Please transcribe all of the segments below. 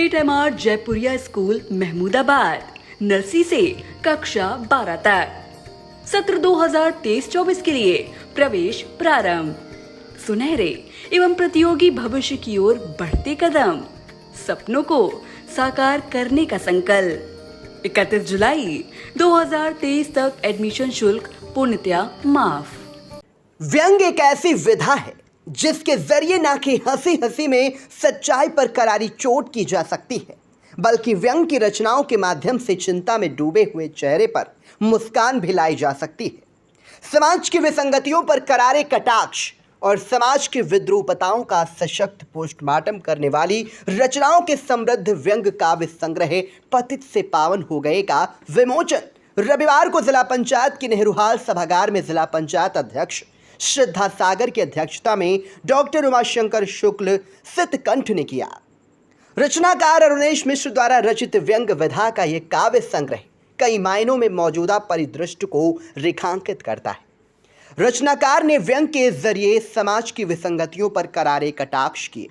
State MR Jaipuria school Mahmudabad, nursery से कक्षा 12 तक। सत्र 2023-24 के लिए प्रवेश प्रारंभ। सुनहरे एवं प्रतियोगी भविष्य की ओर बढ़ते कदम, सपनों को साकार करने का संकल्प। 31 जुलाई 2023 तक एडमिशन शुल्क पूर्णतया माफ। व्यंग एक ऐसी विधा है जिसके जरिए ना कि हंसी हंसी में सच्चाई पर करारी चोट की जा सकती है, बल्कि व्यंग की रचनाओं के माध्यम से चिंता में डूबे हुए चेहरे पर मुस्कान भी लाई जा सकती है। समाज की विसंगतियों पर करारे कटाक्ष और समाज की विद्रूपताओं का सशक्त पोस्टमार्टम करने वाली रचनाओं के समृद्ध व्यंग काव्य संग्रह पतित से पावन हो गए का विमोचन रविवार को जिला पंचायत की नेहरूहाल सभागार में जिला पंचायत अध्यक्ष श्रद्धा सागर की अध्यक्षता में डॉक्टर उमाशंकर शुक्ल सितकंठ ने किया। रचनाकार अरुणेश मिश्र द्वारा रचित व्यंग विधा का यह काव्य संग्रह कई मायनों में मौजूदा परिदृश्य को रेखांकित करता है। रचनाकार ने व्यंग के जरिए समाज की विसंगतियों पर करारे कटाक्ष किए।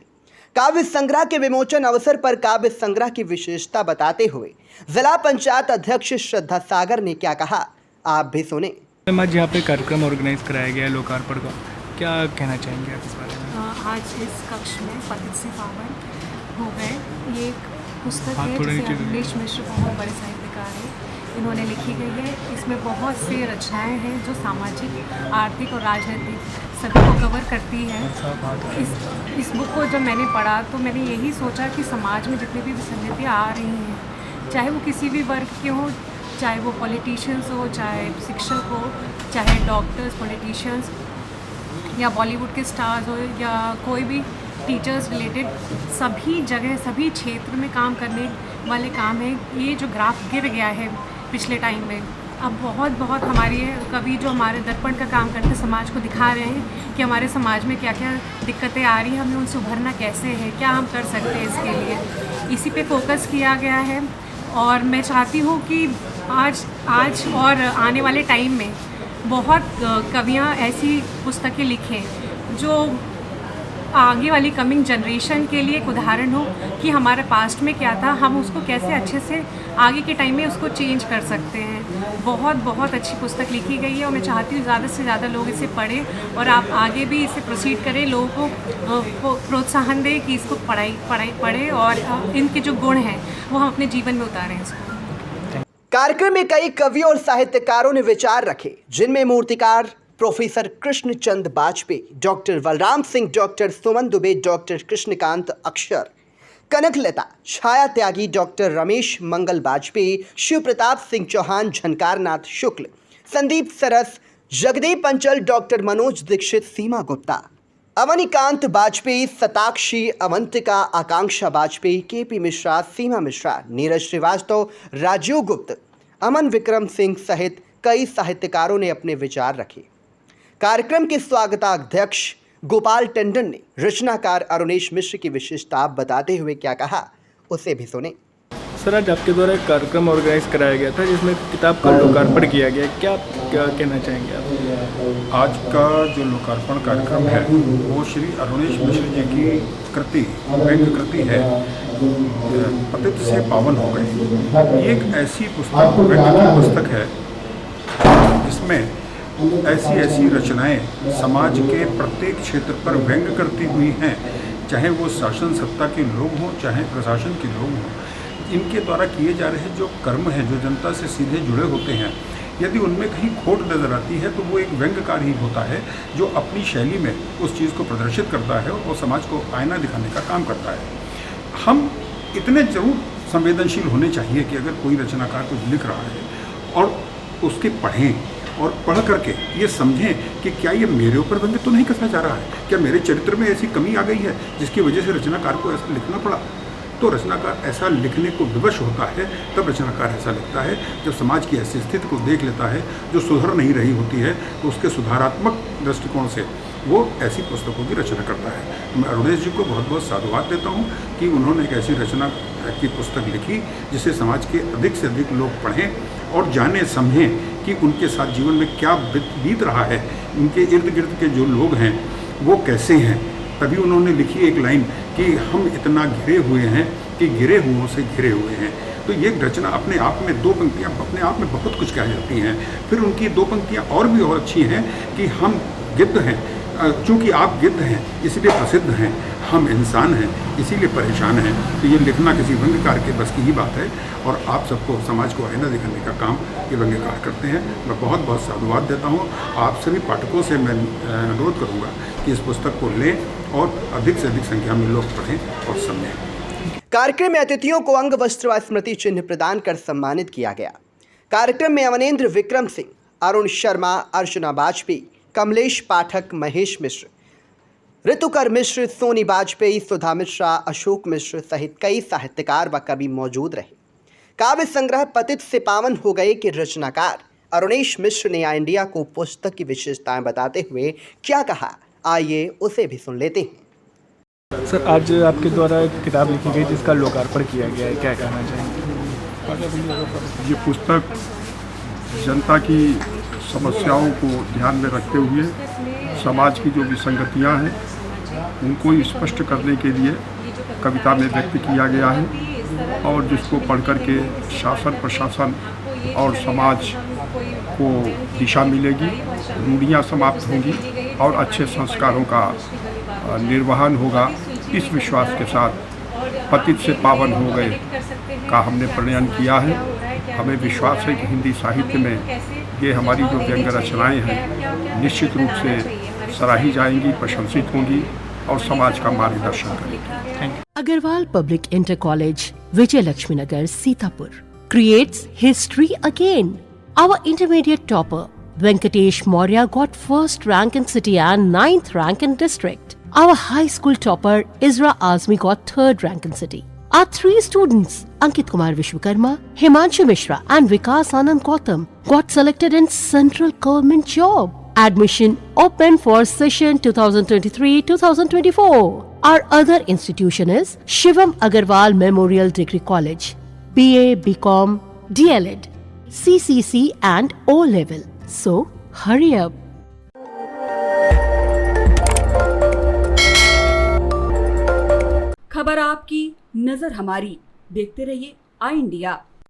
काव्य संग्रह के विमोचन अवसर पर काव्य संग्रह की विशेषता बताते हुए जिला पंचायत अध्यक्ष श्रद्धा सागर ने क्या कहा, आप भी सुने। आज यहाँ पे कार्यक्रम ऑर्गेनाइज कराया गया है लोकार्पण का, क्या कहना चाहेंगे आप इस बारे में? आज इस कक्ष में पतित से पावन हो गए। ये एक पुस्तक है जिसे अरुणेश मिश्र बहुत बड़े साहित्यकार हैं, इन्होंने लिखी गई है। इसमें बहुत से रचनाएं हैं जो सामाजिक, आर्थिक और राजनीतिक सभी को कवर करती है। इस बुक को जब मैंने पढ़ा तो मैंने यही सोचा कि समाज में जितनी भी विसंगतियाँ आ रही हैं, चाहे वो किसी भी वर्ग के हों, चाहे वो पॉलिटिशियंस हो, चाहे शिक्षक हो, चाहे डॉक्टर्स, पॉलिटिशियंस या बॉलीवुड के स्टार्स हो या कोई भी टीचर्स रिलेटेड, सभी जगह सभी क्षेत्र में काम करने वाले काम है। ये जो ग्राफ गिर गया है पिछले टाइम में, अब बहुत हमारी कवि जो हमारे दर्पण का काम करते समाज को दिखा रहे हैं कि हमारे समाज में क्या क्या दिक्कतें आ रही हैं, हमें उनसे उभरना कैसे है, क्या हम कर सकते हैं इसके लिए। इसी पे फोकस किया गया है और मैं चाहती हूँ कि आज और आने वाले टाइम में बहुत कवियाँ ऐसी पुस्तकें लिखें जो आगे वाली कमिंग जनरेशन के लिए एक उदाहरण हो कि हमारे पास्ट में क्या था, हम उसको कैसे अच्छे से आगे के टाइम में उसको चेंज कर सकते हैं। बहुत अच्छी पुस्तक लिखी गई है और मैं चाहती हूँ ज़्यादा से ज़्यादा लोग इसे पढ़ें और आप आगे भी इसे प्रोसीड करें, लोगों को प्रोत्साहन दें कि इसको पढ़ें और इनके जो गुण हैं वो हम अपने जीवन में उतारें इसको। कार्यक्रम में कई कवियों और साहित्यकारों ने विचार रखे, जिनमें मूर्तिकार professor Krishnachand Bajpai, doctor Balram Singh, doctor Suman Dubey, doctor Krishnakant Akshar, Kanaklata, Chhaya Tyagi, doctor Ramesh Mangal Bajpai, Shiv Pratap Singh Chauhan, Jhankarnath Shukla, Sandeep Saras, Jagdeep Anchal, doctor Manoj Dixit, Seema Gupta, Avnikant Bajpai, Satakshi, Avantika, Akanksha Bajpai, KP Mishra, Seema Mishra, Neeraj Srivastava, Rajiv Gupt, Aman Vikram Singh सहित कई साहित्यकारों ने अपने विचार रखे। कार्यक्रम के स्वागताध्यक्ष गोपाल टंडन ने रचनाकार अरुणेश मिश्र की विशेषता बताते हुए क्या कहा, उसे भी सुने। सर, आज आपके द्वारा एक कार्यक्रम ऑर्गेनाइज कराया गया था जिसमें किताब का लोकार्पण किया गया, क्या कहना चाहेंगे आप? आज का जो लोकार्पण कार्यक्रम है वो श्री अरुणेश मिश्र जी की कृति, व्यंग कृति है, पतित से पावन हो गए। ये एक ऐसी पुस्तक, व्यंग की पुस्तक है जिसमें ऐसी रचनाएं समाज के प्रत्येक क्षेत्र पर व्यंग करती हुई हैं, चाहे वो शासन सत्ता के लोग हों, चाहे प्रशासन के लोग हों। इनके द्वारा किए जा रहे जो कर्म हैं, जो जनता से सीधे जुड़े होते हैं, यदि उनमें कहीं खोट नज़र आती है तो वो एक व्यंग्यकार ही होता है जो अपनी शैली में उस चीज़ को प्रदर्शित करता है और समाज को आईना दिखाने का काम करता है। हम इतने जरूर संवेदनशील होने चाहिए कि अगर कोई रचनाकार कुछ लिख रहा है और उसके पढ़ें और पढ़ करके ये समझें कि क्या ये मेरे ऊपर व्यंग्य तो नहीं कसा जा रहा है, क्या मेरे चरित्र में ऐसी कमी आ गई है जिसकी वजह से रचनाकार को ऐसा लिखना पड़ा। तो रचनाकार ऐसा लिखने को विवश होता है, तब रचनाकार ऐसा लिखता है जब समाज की ऐसी स्थिति को देख लेता है जो सुधर नहीं रही होती है, तो उसके सुधारात्मक दृष्टिकोण से वो ऐसी पुस्तकों की रचना करता है। तो मैं अरुणेश जी को बहुत साधुवाद देता हूँ कि उन्होंने एक ऐसी रचना की पुस्तक लिखी जिसे समाज के अधिक से अधिक लोग पढ़ें और जाने समझें कि उनके साथ जीवन में क्या बीत रहा है, उनके इर्द गिर्द के जो लोग हैं वो कैसे हैं। तभी उन्होंने लिखी एक लाइन कि हम इतना घिरे हुए हैं के गिरे हुओं से घिरे हुए हैं। तो ये रचना अपने आप में, दो पंक्तियाँ अपने आप में बहुत कुछ कह जाती हैं। फिर उनकी दो पंक्तियाँ और भी और अच्छी हैं कि हम गिद्ध हैं, चूँकि आप गिद्ध हैं इसलिए प्रसिद्ध हैं, हम इंसान हैं इसीलिए परेशान हैं। तो ये लिखना किसी व्यंग्यकार के बस की ही बात है और आप सबको समाज को आईना दिखाने का काम ये व्यंग्यकार करते हैं। मैं बहुत बहुत साधुवाद देता हूँ। आप सभी पाठकों से मैं अनुरोध करूँगा कि इस पुस्तक को लें और अधिक से अधिक संख्या में लोग पढ़ें और समझें। कार्यक्रम में अतिथियों को अंग वस्त्र व स्मृति चिन्ह प्रदान कर सम्मानित किया गया। कार्यक्रम में अवनेंद्र विक्रम सिंह, अरुण शर्मा, अर्चना वाजपेयी, कमलेश पाठक, महेश मिश्र, ऋतुकर मिश्र, सोनी वाजपेयी, सुधा मिश्रा, अशोक मिश्र सहित कई साहित्यकार व कवि मौजूद रहे। काव्य संग्रह पतित से पावन हो गए के रचनाकार अरुणेश मिश्र ने इंडिया को पुस्तक की विशेषताएं बताते हुए क्या कहा, आइए उसे भी सुन लेते हैं। सर, आज आपके द्वारा एक किताब लिखी गई जिसका लोकार्पण किया गया है, क्या कहना चाहेंगे? ये पुस्तक जनता की समस्याओं को ध्यान में रखते हुए समाज की जो विसंगतियां हैं उनको स्पष्ट करने के लिए कविता में व्यक्त किया गया है और जिसको पढ़ कर के शासन, प्रशासन और समाज को दिशा मिलेगी, रूढ़ियाँ समाप्त होंगी और अच्छे संस्कारों का निर्वहन होगा। इस विश्वास के साथ पतित से पावन हो गए का हमने प्रणयन किया है। हमें विश्वास है कि हिंदी साहित्य में ये हमारी जो व्यंग्य रचनाएं हैं निश्चित रूप से सराही जाएंगी, प्रशंसित होंगी और समाज का मार्गदर्शन करेंगी। Agarwal Public Inter College, Vijay Lakshmi Nagar, Sitapur creates history again. Our intermediate topper Venkatesh Maurya got first rank in city and 9th rank in district. Our high school topper Isra Azmi got third rank in city. Our three students Ankit Kumar Vishwakarma, Himanshu Mishra and Vikas Anand Gautam got selected in central government job. Admission open for session 2023-2024. Our other institution is Shivam Agarwal Memorial Degree College, BA, BCom, DLED, CCC and O level. So hurry up. खबर आपकी, नजर हमारी। देखते रहिए आई India.